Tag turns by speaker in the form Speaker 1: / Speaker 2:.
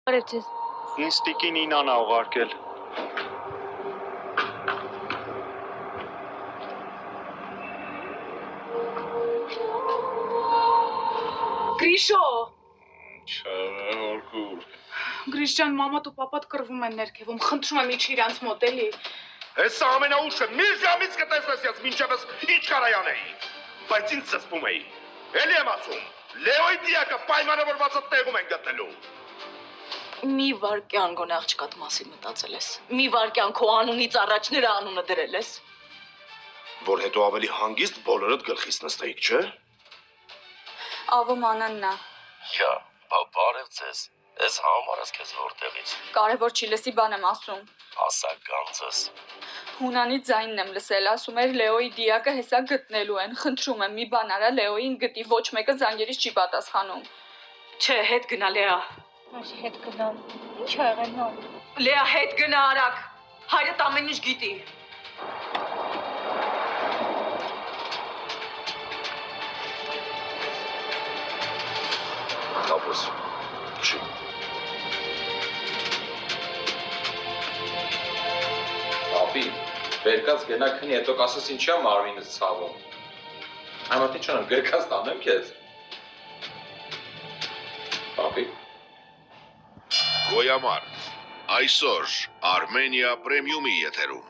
Speaker 1: Բարև ձեզ։
Speaker 2: Ինձ տիկին Ինան ա ուղարկել։
Speaker 3: Գրիշո։
Speaker 4: Չարորգուր։
Speaker 3: Գրիշ ջան, մամատ ու պապատ կռվում են ներքևում, խնդրում եմ իջի իրանց մոտ էլի։
Speaker 4: Հեսա ամենաուշը մի ժամից կտեսնես ես մինչևս ինչ կարայանեի, բայց ինձ սսպում էի։ Էլի եմ ասում, Լեոյի դիակը պայմանավորվածը տեղում են գտնելու։
Speaker 5: Մի վարկյան գոնե աղջկատ մասին մտածել ես։ Մի վարկյան քո անունից առաջ նրա անունը դրել ես։
Speaker 4: Որ հետո ավելի հանգիստ բոլորդ գլխից նստեիք, չէ։
Speaker 6: Ավում Անաննա։
Speaker 7: Յա, բարև ձեզ։ Ես համարած քեզ որտեղից։
Speaker 6: Կարևոր չի լսի բան եմ ասում։
Speaker 7: Ասա գանձս։
Speaker 6: Հունանի ձայնն եմ լսել, ասում էր Լեոյի դիակը հեսա գտնելու են, խնդրում եմ մի բան արա Լեոյին գտի, ոչ մեկը զանգերից չի պատասխանում։
Speaker 5: Չէ, հետ գնա Լեա։
Speaker 1: Մաշի հետ գնամ։ Ինչ ա եղել նա։
Speaker 5: Լեա հետ գնա արագ։ Հայրդ ամեն ինչ գիտի։
Speaker 4: Տապոս, չի։
Speaker 8: Ապի, վերկած գնա քնի, հետո կասես ինչի ա Մարվինս ցավում։ Համատի չանեմ, գրկած տանեմ քեզ։ Ապի։
Speaker 4: Գոյամար, այսօր Արմենիա պրեմիումի եթերում։